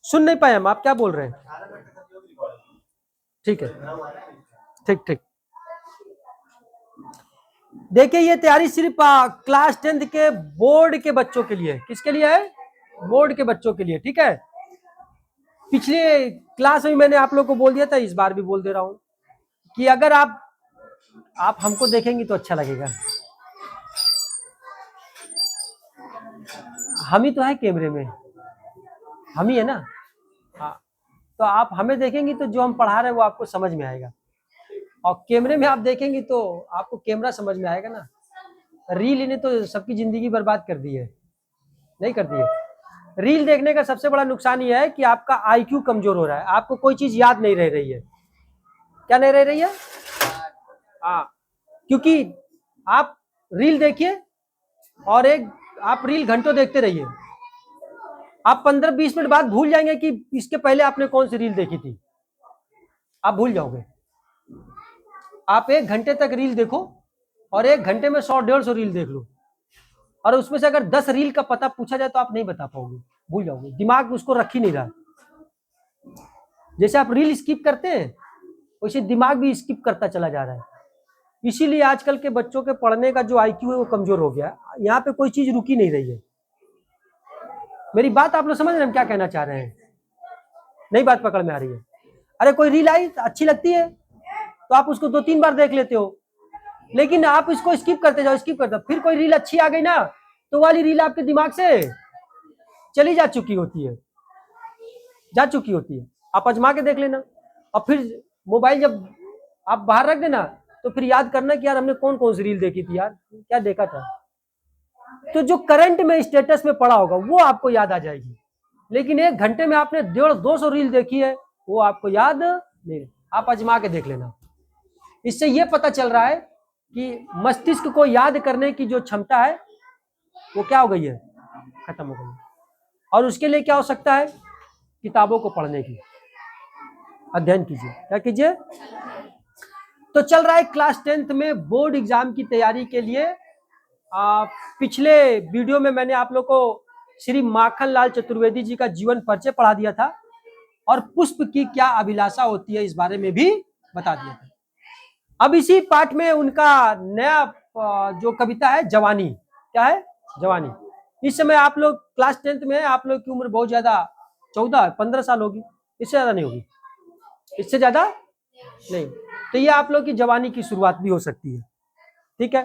सुन नहीं पाए हम, आप क्या बोल रहे हैं? ठीक है, ठीक ठीक। देखिए ये तैयारी सिर्फ क्लास 10th के बोर्ड के बच्चों के लिए है। किसके लिए है? बोर्ड के बच्चों के लिए, ठीक है। पिछले क्लास में मैंने आप लोग को बोल दिया था, इस बार भी बोल दे रहा हूं कि अगर आप हमको देखेंगे तो अच्छा लगेगा। हम ही तो है कैमरे में, हम ही है ना। हाँ, तो आप हमें देखेंगे तो जो हम पढ़ा रहे हैं वो आपको समझ में आएगा, और कैमरे में आप देखेंगे तो आपको कैमरा समझ में आएगा ना। रील ने तो सबकी जिंदगी बर्बाद कर दी है, नहीं कर दी है। रील देखने का सबसे बड़ा नुकसान ये है कि आपका आईक्यू कमजोर हो रहा है, आपको कोई चीज याद नहीं रह रही है। क्या नहीं रह रही है? हाँ, क्योंकि आप रील देखिए और आप रील घंटों देखते रहिए, आप 15-20 मिनट बाद भूल जाएंगे कि इसके पहले आपने कौन सी रील देखी थी, आप भूल जाओगे। आप 1 घंटे तक रील देखो और 1 घंटे में 100-150 रील देख लो, और उसमें से अगर 10 रील का पता पूछा जाए तो आप नहीं बता पाओगे, भूल जाओगे, दिमाग उसको रख ही नहीं रहा। जैसे आप रील स्किप करते हैं वैसे दिमाग भी स्किप करता चला जा रहा है। इसीलिए आजकल के बच्चों के पढ़ने का जो आईक्यू है वो कमजोर हो गया, यहाँ पे कोई चीज रुकी नहीं रही है। मेरी बात आप लोग समझ रहे हैं हम क्या कहना चाह रहे हैं? नई बात पकड़ में आ रही है? अरे कोई रील आई अच्छी लगती है तो आप उसको 2-3 बार देख लेते हो, लेकिन आप इसको स्किप करते जाओ, स्किप करते, फिर कोई रील अच्छी आ गई ना तो वाली रील आपके दिमाग से चली जा चुकी होती है, जा चुकी होती है। आप आजमा के देख लेना, और फिर मोबाइल जब आप बाहर रख देना तो फिर याद करना कि यार हमने कौन कौन सी रील देखी थी, यार क्या देखा था। तो जो करंट में स्टेटस में पड़ा होगा वो आपको याद आ जाएगी, लेकिन 1 घंटे में आपने 150-200 रील देखी है वो आपको याद नहीं। आप आजमा के देख लेना। इससे ये पता चल रहा है कि मस्तिष्क को याद करने की जो क्षमता है वो क्या हो गई है, खत्म हो गई है। और उसके लिए क्या हो सकता है? किताबों को पढ़ने की, अध्ययन कीजिए। क्या कीजिए? तो चल रहा है क्लास 10th में बोर्ड एग्जाम की तैयारी के लिए। पिछले वीडियो में मैंने आप लोग को श्री माखनलाल चतुर्वेदी जी का जीवन परिचय पढ़ा दिया था, और पुष्प की क्या अभिलाषा होती है इस बारे में भी बता दिया था। अब इसी पाठ में उनका नया जो कविता है जवानी, क्या है? जवानी। इस समय आप लोग क्लास 10th में, आप लोग की उम्र बहुत ज्यादा 14-15 साल होगी, इससे ज्यादा नहीं होगी, इससे ज्यादा नहीं। तो ये आप लोग की जवानी की शुरुआत भी हो सकती है, ठीक है।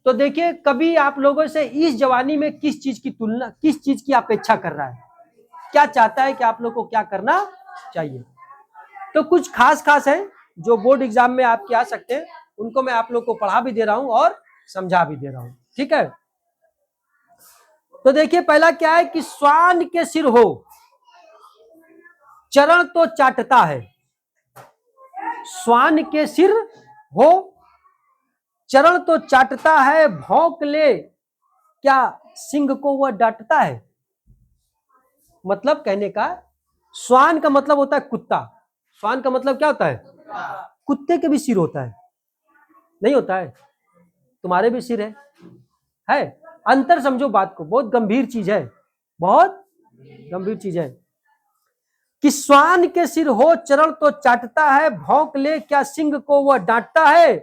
तो देखिए कभी आप लोगों से इस जवानी में किस चीज की तुलना, किस चीज की अपेक्षा कर रहा है, क्या चाहता है कि आप लोग को क्या करना चाहिए। तो कुछ खास खास है जो बोर्ड एग्जाम में आपके आ सकते हैं, उनको मैं आप लोग को पढ़ा भी दे रहा हूं और समझा भी दे रहा हूं, ठीक है। तो देखिए पहला क्या है कि श्वान के सिर हो चरण तो चाटता है, श्वान के सिर हो चरण तो चाटता है, भौंक ले क्या सिंह को वह डांटता है। मतलब कहने का, श्वान का मतलब होता है कुत्ता, श्वान का मतलब क्या होता है? कुत्ते के भी सिर होता है, नहीं होता है? तुम्हारे भी सिर है? अंतर समझो बात को, बहुत गंभीर चीज है, बहुत गंभीर चीज है कि श्वान के सिर हो चरण तो चाटता है, भौंक ले क्या सिंह को वह डांटता है,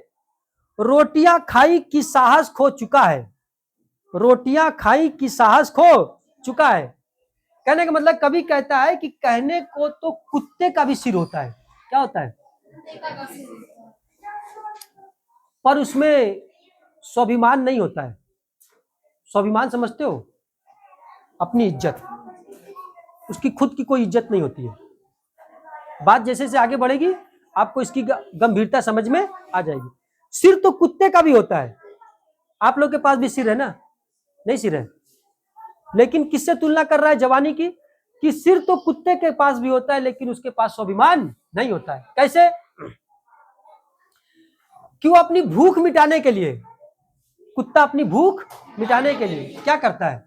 रोटियां खाई की साहस खो चुका है, रोटियां खाई की साहस खो चुका है। कहने का मतलब कभी कहता है कि कहने को तो कुत्ते का भी सिर होता है, क्या होता है? पर उसमें स्वाभिमान नहीं होता है। स्वाभिमान समझते हो? अपनी इज्जत, उसकी खुद की कोई इज्जत नहीं होती है। बात जैसे जैसे आगे बढ़ेगी आपको इसकी गंभीरता समझ में आ जाएगी। सिर तो कुत्ते का भी होता है, आप लोग के पास भी सिर है ना? नहीं सिर है, लेकिन किससे तुलना कर रहा है जवानी की? कि सिर तो कुत्ते के पास भी होता है लेकिन उसके पास स्वाभिमान नहीं होता है। कैसे? कि वो अपनी भूख मिटाने के लिए, कुत्ता अपनी भूख मिटाने के लिए क्या करता है?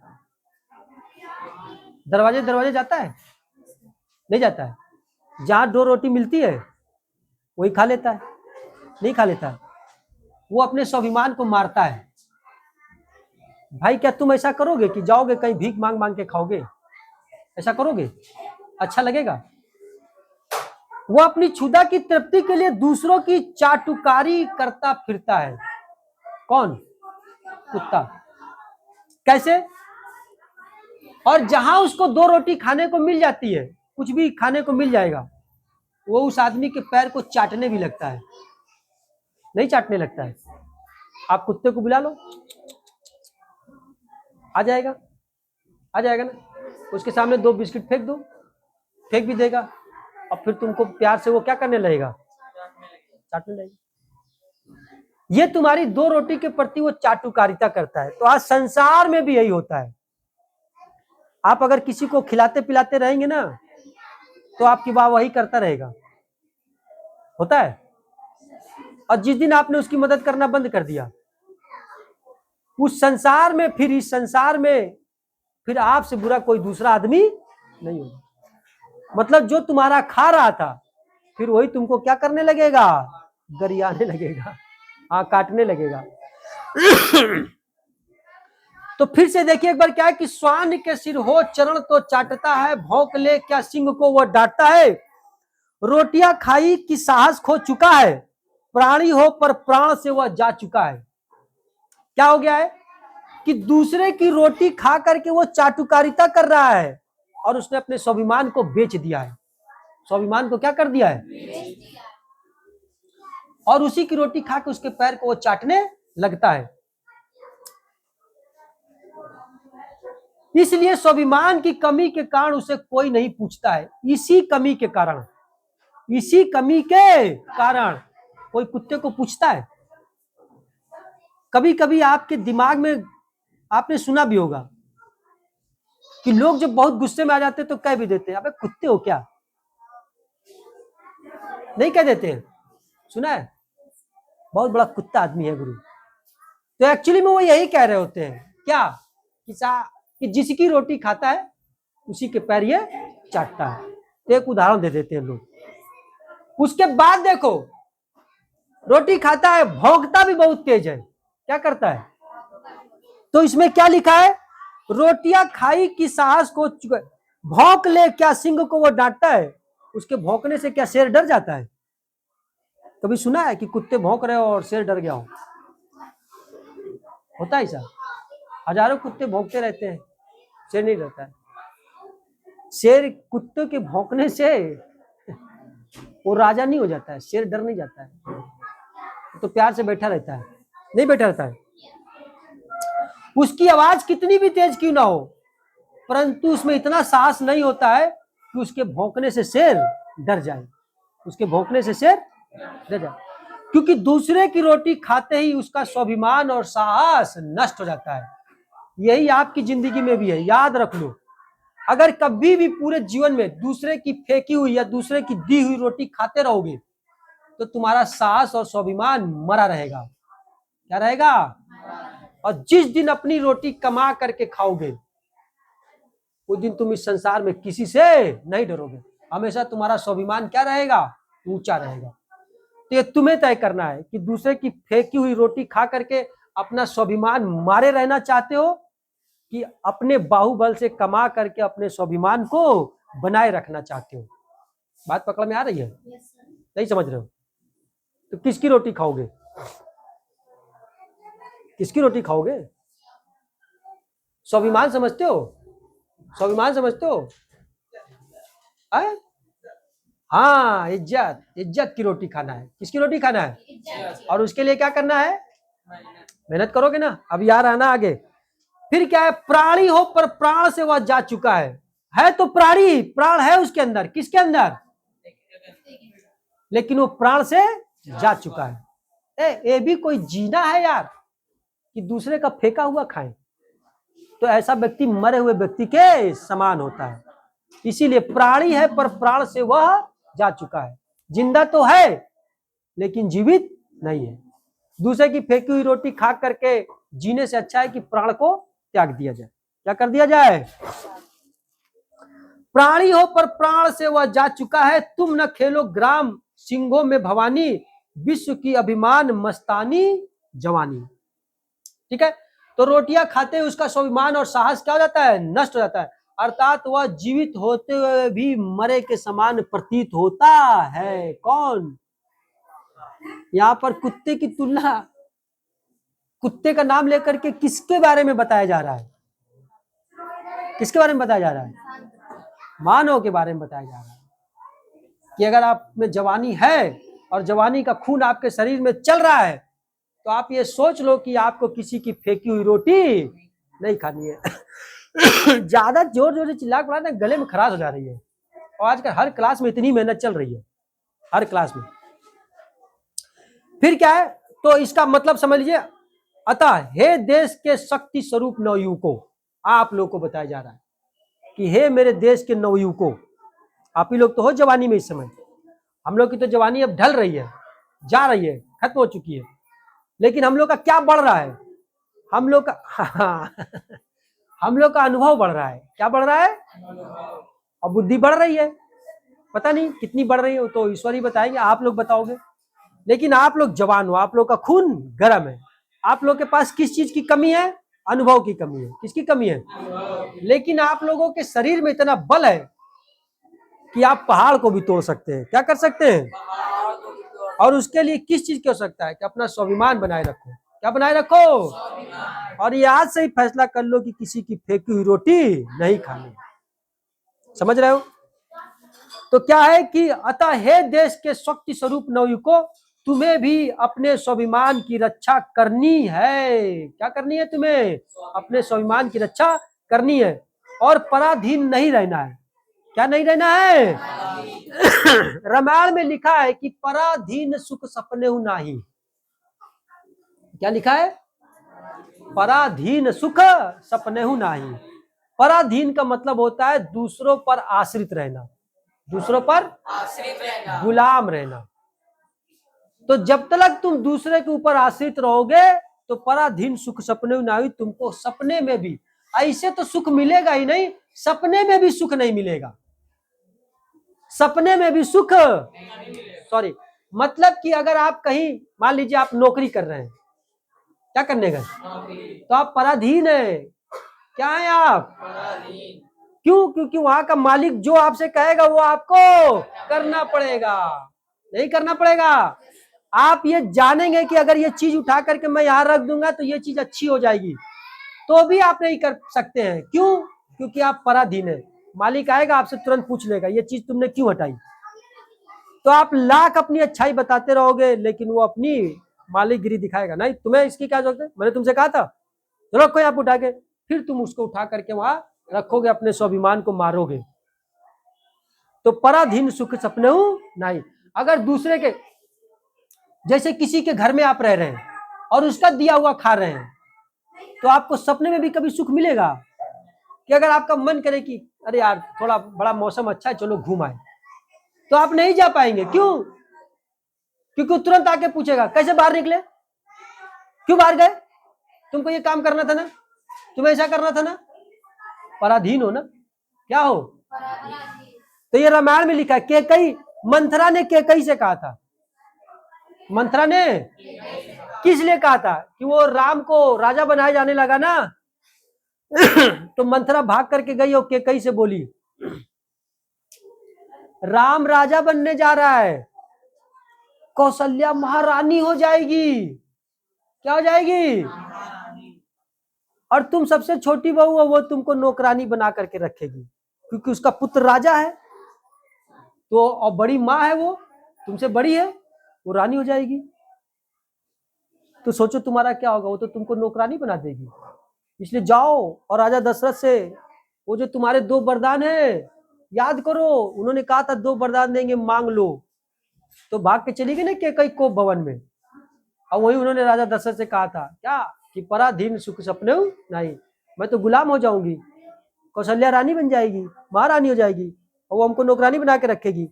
दरवाजे दरवाजे जाता है? नहीं जाता है। जहां 2 रोटी मिलती है वही खा लेता है, नहीं खा लेता है। वो अपने स्वाभिमान को मारता है, भाई क्या तुम ऐसा करोगे कि जाओगे कहीं भीख मांग मांग के खाओगे? ऐसा करोगे? अच्छा लगेगा? वो अपनी क्षुधा की तृप्ति के लिए दूसरों की चाटुकारी करता फिरता है। कौन? कुत्ता। कैसे? और जहां उसको 2 रोटी खाने को मिल जाती है, कुछ भी खाने को मिल जाएगा, वो उस आदमी के पैर को चाटने भी लगता है। नहीं चाटने लगता है? आप कुत्ते को बुला लो, आ जाएगा, आ जाएगा ना। उसके सामने 2 बिस्किट फेंक दो, फेंक भी देगा, और फिर तुमको प्यार से वो क्या करने लगेगा? चाटने लगेगा। ये तुम्हारी 2 रोटी के प्रति वो चाटुकारिता करता है। तो आज संसार में भी यही होता है। आप अगर किसी को खिलाते पिलाते रहेंगे ना, तो आपकी वाहवाही करता रहेगा। होता है। और जिस दिन आपने उसकी मदद करना बंद कर दिया, उस संसार में, फिर इस संसार में फिर आपसे बुरा कोई दूसरा आदमी नहीं होगा। मतलब जो तुम्हारा खा रहा था, फिर वही तुमको क्या करने लगेगा? गरियाने लगेगा, हाँ, काटने लगेगा। तो फिर से देखिए एक बार, क्या है कि श्वान के सिर हो चरण तो चाटता है, भौंक ले क्या सिंह को वह डांटता है। रोटियां खाई कि साहस खो चुका है, प्राणी हो पर प्राण से वह जा चुका है। क्या हो गया है कि दूसरे की रोटी खा करके वो चाटुकारिता कर रहा है, और उसने अपने स्वाभिमान को बेच दिया है। स्वाभिमान को क्या कर दिया है? और उसी की रोटी खा के उसके पैर को वो चाटने लगता है। इसलिए स्वाभिमान की कमी के कारण उसे कोई नहीं पूछता है। इसी कमी के कारण, इसी कमी के कारण कोई कुत्ते को पूछता है? कभी कभी आपके दिमाग में आपने सुना भी होगा कि लोग जब बहुत गुस्से में आ जाते हैं तो कह भी देते हैं, अबे कुत्ते हो क्या? नहीं कह देते हैं? सुना है? बहुत बड़ा कुत्ता आदमी है गुरु। तो एक्चुअली में वो यही कह रहे होते हैं क्या, कि जिसकी रोटी खाता है उसी के पैर ये चाटता है। तो एक उदाहरण दे देते हैं लोग। उसके बाद देखो, रोटी खाता है, भौंकता भी बहुत तेज है। क्या करता है? तो इसमें क्या लिखा है? रोटियां खाई कि साहस को भौंक ले क्या सिंह को वो डांटता है। उसके भौंकने से क्या शेर डर जाता है? कभी सुना है कि कुत्ते भौंक रहे हो और शेर डर गया हो? होता है ऐसा? हजारों कुत्ते भौंकते रहते हैं, शेर नहीं डरता है। शेर कुत्ते के भौंकने से वो राजा नहीं हो जाता है, शेर डर नहीं जाता है, तो प्यार से बैठा रहता है, नहीं बैठा रहता है। उसकी आवाज कितनी भी तेज क्यों ना हो, परंतु उसमें इतना साहस नहीं होता है कि उसके भौंकने से शेर डर जाए। उसके भौंकने से शेर डर जाए, क्योंकि दूसरे की रोटी खाते ही उसका स्वाभिमान और साहस नष्ट हो जाता है। यही आपकी जिंदगी में भी है, याद रख लो। अगर कभी भी पूरे जीवन में दूसरे की फेंकी हुई या दूसरे की दी हुई रोटी खाते रहोगे, तो तुम्हारा साहस और स्वाभिमान मरा रहेगा। क्या रहेगा? और जिस दिन अपनी रोटी कमा करके खाओगे, उस दिन तुम इस संसार में किसी से नहीं डरोगे। हमेशा तुम्हारा स्वाभिमान क्या रहेगा? ऊंचा रहेगा। तो ये तुम्हें तय करना है कि दूसरे की फेंकी हुई रोटी खा करके अपना स्वाभिमान मारे रहना चाहते हो, कि अपने बाहुबल से कमा करके अपने स्वाभिमान को बनाए रखना चाहते हो। बात पकड़ में आ रही है? नहीं समझ रहे हो? तो किसकी रोटी खाओगे? किसकी रोटी खाओगे? स्वाभिमान समझते हो? स्वाभिमान समझते हो? हाँ, इज्जत, इज्जत की रोटी खाना है। किसकी रोटी खाना है? और उसके लिए क्या करना है? मेहनत करोगे ना। अब यार आना आगे। फिर क्या है? प्राणी हो पर प्राण से वह जा चुका है तो प्राणी, प्राण है उसके अंदर। किसके अंदर? लेकिन वो प्राण से जा चुका है। ये भी कोई जीना है यार, कि दूसरे का फेंका हुआ खाएं? तो ऐसा व्यक्ति मरे हुए व्यक्ति के समान होता है। इसीलिए प्राणी है पर प्राण से वह जा चुका है। जिंदा तो है लेकिन जीवित नहीं है। दूसरे की फेंकी हुई रोटी खा करके जीने से अच्छा है कि प्राण को त्याग दिया जाए। क्या कर दिया जाए? प्राणी हो पर प्राण से वह जा चुका है। तुम न खेलो ग्राम सिंहों में भवानी, विश्व की अभिमान मस्तानी जवानी। ठीक है? तो रोटियां खाते हुए उसका स्वाभिमान और साहस क्या हो जाता है, नष्ट हो जाता है, अर्थात वह जीवित होते हुए भी मरे के समान प्रतीत होता है। कौन? यहाँ पर कुत्ते की तुलना, कुत्ते का नाम लेकर के किसके बारे में बताया जा रहा है? किसके बारे में बताया जा रहा है? मानव के बारे में बताया जा रहा है कि अगर आप में जवानी है और जवानी का खून आपके शरीर में चल रहा है तो आप ये सोच लो कि आपको किसी की फेंकी हुई रोटी नहीं खानी है। ज्यादा जोर जोर से चिल्ला पड़ा ना, गले में खराश हो जा रही है। और आजकल हर क्लास में इतनी मेहनत चल रही है, हर क्लास में। फिर क्या है, तो इसका मतलब समझ लीजिए, अतः हे देश के शक्ति स्वरूप नवयुवकों, आप लोग को बताया जा रहा है कि हे मेरे देश के नवयुवकों, आप ही लोग तो हो जवानी में इस समय। हम लोग की तो जवानी अब ढल रही है, जा रही है, खत्म हो चुकी है, लेकिन हम लोग का क्या बढ़ रहा है? हम लोग का हम लोग का अनुभव बढ़ रहा है। क्या बढ़ रहा है? और बुद्धि बढ़ रही है। पता नहीं कितनी बढ़ रही है, तो ईश्वर ही बताएंगे, आप लोग बताओगे। लेकिन आप लोग जवान हो, आप लोग का खून गर्म है। आप लोग के पास किस चीज की कमी है? अनुभव की कमी है। किसकी कमी है? लेकिन आप लोगों के शरीर में इतना बल है कि आप पहाड़ को भी तोड़ सकते हैं। क्या कर सकते हैं? और उसके लिए किस चीज की आवश्यकता है? कि अपना स्वाभिमान बनाए रखो। क्या बनाए रखो? और ये आज से ही फैसला कर लो कि किसी की फेंकी हुई रोटी नहीं खानी। समझ रहे हो? तो क्या है कि अतः हे देश के शक्ति स्वरूप नवयुवकों, तुम्हें भी अपने स्वाभिमान की रक्षा करनी है। क्या करनी है? तुम्हें अपने स्वाभिमान की रक्षा करनी है और पराधीन नहीं रहना है। क्या नहीं रहना है? रामायण में लिखा है कि पराधीन सुख सपने नाही। क्या लिखा है? पराधीन सुख सपने नाही। पराधीन का मतलब होता है दूसरों पर आश्रित रहना, दूसरों पर गुलाम रहना। तो जब तक तुम दूसरे के ऊपर आश्रित रहोगे तो पराधीन सुख सपने नाही, तुमको सपने में भी, ऐसे तो सुख मिलेगा ही नहीं, सपने में भी सुख नहीं मिलेगा। सपने में भी सुख, सॉरी, मतलब कि अगर आप कहीं, मान लीजिए आप नौकरी कर रहे हैं, क्या करने गए? तो आप पराधीन है। क्या है आप? क्यों? क्योंकि वहां का मालिक जो आपसे कहेगा वो आपको करना पड़ेगा। नहीं करना पड़ेगा। आप ये जानेंगे कि अगर ये चीज उठा करके मैं यहाँ रख दूंगा तो ये चीज अच्छी हो जाएगी, तो भी आप नहीं कर सकते हैं। क्यों? क्योंकि आप पराधीन है। मालिक आएगा आपसे तुरंत पूछ लेगा ये चीज तुमने क्यों हटाई। तो आप लाख अपनी अच्छाई बताते रहोगे लेकिन वो अपनी मालिकगिरी दिखाएगा। नहीं, तुम्हें इसकी क्या जरूरत है, मैंने तुमसे कहा था, चलो कोई आप उठा के, फिर तुम उसको उठा करके वहां रखोगे, अपने स्वाभिमान को मारोगे। तो पराधीन सुख सपने नहीं। अगर दूसरे के, जैसे किसी के घर में आप रह रहे हैं और उसका दिया हुआ खा रहे हैं, तो आपको सपने में भी कभी सुख मिलेगा? कि अगर आपका मन करे कि अरे यार थोड़ा बड़ा मौसम अच्छा है, चलो घूम आए, तो आप नहीं जा पाएंगे। क्यों? क्योंकि तुरंत आके पूछेगा कैसे बाहर निकले, क्यों बाहर गए, तुमको ये काम करना था ना, तुम्हें ऐसा करना था ना। पराधीन हो ना। क्या हो? तो ये रामायण में लिखा है। केकई, मंथरा ने केकई से कहा था, मंथरा ने किस लिए कहा था? कि वो राम को राजा बनाया जाने लगा ना। तो मंथरा भाग करके गई और केकई से बोली राम राजा बनने जा रहा है, कौशल्या महारानी हो जाएगी। क्या हो जाएगी? और तुम सबसे छोटी बहू हो, वो तुमको नौकरानी बना करके रखेगी, क्योंकि उसका पुत्र राजा है। तो और बड़ी माँ है, वो तुमसे बड़ी है, वो रानी हो जाएगी। तो सोचो तुम्हारा क्या होगा, वो तो तुमको नौकरानी बना देगी। इसलिए जाओ और राजा दशरथ से वो जो तुम्हारे 2 वरदान है याद करो, उन्होंने कहा था 2 वरदान देंगे, मांग लो। तो भाग के चली गई ना केकई कोप भवन में, और वही उन्होंने राजा दशरथ से कहा था क्या, कि पराधीन सुख सपने नहीं, मैं तो गुलाम हो जाऊंगी, कौशल्या रानी बन जाएगी, महारानी हो जाएगी, और वो हमको नौकरानी बना के रखेगी,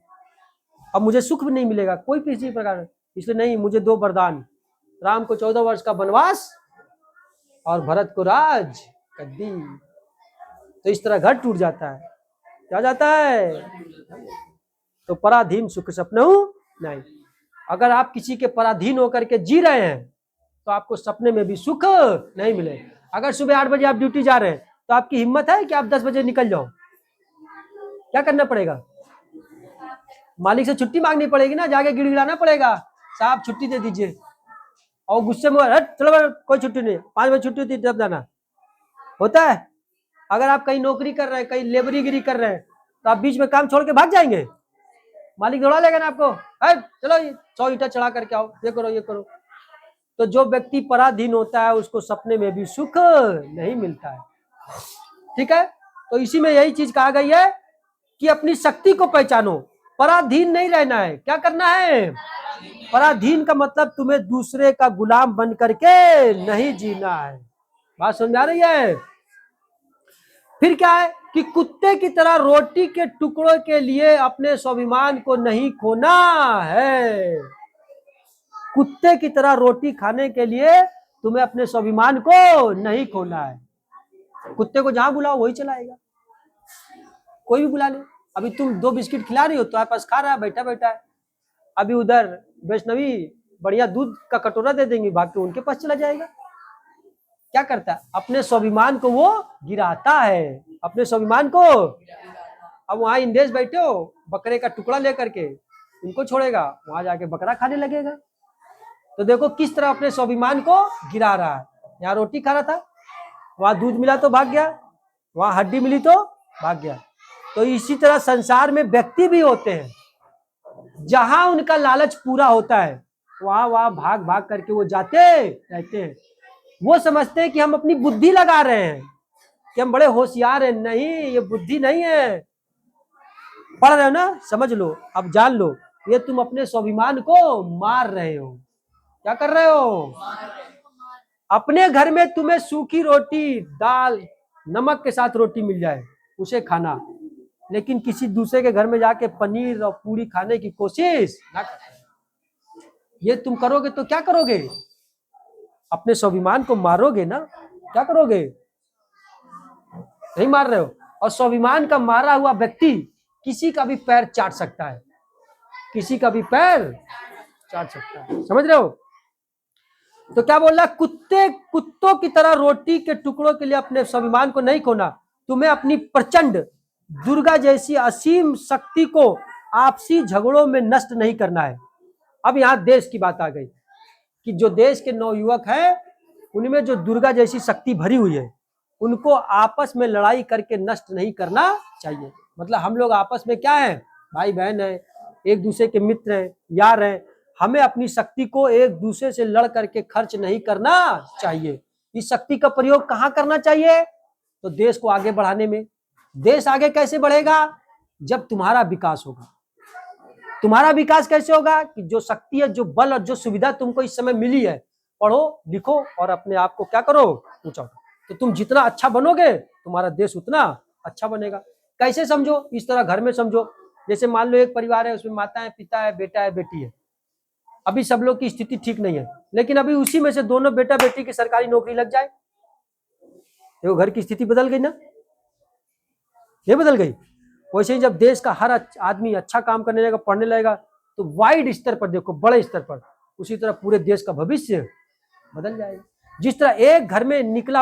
अब मुझे सुख भी नहीं मिलेगा कोई किसी प्रकार। इसलिए नहीं, मुझे 2 वरदान, राम को 14 वर्ष का वनवास और भरत को राज गद्दी। तो इस तरह घर टूट जाता है। क्या जाता है? तो पराधीन सुख सपने नहीं। अगर आप किसी के पराधीन होकर के जी रहे हैं तो आपको सपने में भी सुख नहीं मिले। अगर सुबह 8 बजे आप ड्यूटी जा रहे हैं तो आपकी हिम्मत है कि आप 10 बजे निकल जाओ? क्या करना पड़ेगा? मालिक से छुट्टी मांगनी पड़ेगी ना, जाके गिड़गिड़ाना पड़ेगा, साहब छुट्टी दे दीजिए। और गुस्से में हट चलो कोई छुट्टी नहीं, 5 बजे छुट्टी होती है, जब जाना होता है। अगर आप कहीं नौकरी कर रहे हैं, कहीं लेबरीगिरी कर रहे हैं, तो आप बीच में काम छोड़ के भाग जाएंगे? मालिक दौड़ा लेगा ना आपको, चलो 100 ईंटा चढ़ा करके आओ, ये करो ये करो। तो जो व्यक्ति पराधीन होता है उसको सपने में भी सुख नहीं मिलता है। ठीक है, तो इसी में यही चीज कहा गई है कि अपनी शक्ति को पहचानो, पराधीन नहीं रहना है। क्या करना है? पराधीन का मतलब तुम्हें दूसरे का गुलाम बन करके नहीं जीना है। बात समझ आ रही है? फिर क्या है कि कुत्ते की तरह रोटी के टुकड़ों के लिए अपने स्वाभिमान को नहीं खोना है। कुत्ते की तरह रोटी खाने के लिए तुम्हें अपने स्वाभिमान को नहीं खोना है। कुत्ते को जहां बुलाओ वही चलाएगा, कोई भी बुला ले। अभी तुम 2 बिस्किट खिला रही हो तो आपके पास खा रहा है, बैठा बैठा है। अभी उधर वैष्णवी बढ़िया दूध का कटोरा दे देंगी, भाग के उनके पास चला जाएगा। क्या करता है? अपने स्वाभिमान को वो गिराता है, अपने स्वाभिमान को। अब वहां इंदेश बैठे हो, बकरे का टुकड़ा लेकर के उनको छोड़ेगा, वहां जाके बकरा खाने लगेगा। तो देखो किस तरह अपने स्वाभिमान को गिरा रहा है। यहाँ रोटी खा रहा था, वहां दूध मिला तो भाग गया, वहां हड्डी मिली तो भाग गया। तो इसी तरह संसार में व्यक्ति भी होते हैं, जहां उनका लालच पूरा होता है वहां भाग भाग करके वो जाते रहते हैं। वो समझते हैं कि हम अपनी बुद्धि लगा रहे हैं, कि हम बड़े होशियार हैं। नहीं, ये बुद्धि नहीं है। पढ़ रहे हो ना, समझ लो, अब जान लो, ये तुम अपने स्वाभिमान को मार रहे हो। क्या कर रहे हो? अपने घर में तुम्हें सूखी रोटी, दाल, नमक के साथ रोटी मिल जाए उसे खाना, लेकिन किसी दूसरे के घर में जाके पनीर और पूरी खाने की कोशिश ना करो। ये तुम करोगे तो क्या करोगे? अपने स्वाभिमान को मारोगे ना। क्या करोगे? नहीं मार रहे हो। और स्वाभिमान का मारा हुआ व्यक्ति किसी का भी पैर चाट सकता है, किसी का भी पैर चाट सकता है। समझ रहे हो? तो क्या बोल रहा? कुत्तों की तरह रोटी के टुकड़ों के लिए अपने स्वाभिमान को नहीं खोना। तुम्हें अपनी प्रचंड दुर्गा जैसी असीम शक्ति को आपसी झगड़ों में नष्ट नहीं करना है। अब यहाँ देश की बात आ गई कि जो देश के नवयुवक हैं उनमें जो दुर्गा जैसी शक्ति भरी हुई है, उनको आपस में लड़ाई करके नष्ट नहीं करना चाहिए। मतलब हम लोग आपस में क्या है? भाई बहन है, एक दूसरे के मित्र हैं, यार हैं। हमें अपनी शक्ति को एक दूसरे से लड़ करके खर्च नहीं करना चाहिए। इस शक्ति का प्रयोग कहाँ करना चाहिए? तो देश को आगे बढ़ाने में। देश आगे कैसे बढ़ेगा? जब तुम्हारा विकास होगा। तुम्हारा विकास कैसे होगा? कि जो शक्ति है, जो बल और जो सुविधा तुमको इस समय मिली है, पढ़ो लिखो और अपने आप को क्या करो? ऊंचा। तो तुम जितना अच्छा बनोगे तुम्हारा देश उतना अच्छा बनेगा। कैसे समझो? इस तरह घर में समझो। जैसे मान लो एक परिवार है, उसमें माता है, पिता है, बेटा है, बेटी है। अभी सब लोग की स्थिति ठीक नहीं है, लेकिन अभी उसी में से दोनों बेटा बेटी की सरकारी नौकरी लग जाए, देखो घर की स्थिति बदल गई ना? ये बदल गई। वैसे ही जब देश का हर आदमी अच्छा काम करने लगेगा, पढ़ने लगेगा, तो वाइड स्तर पर देखो, बड़े स्तर पर, उसी तरह पूरे देश का भविष्य बदल जाएगा। जिस तरह एक घर में निकला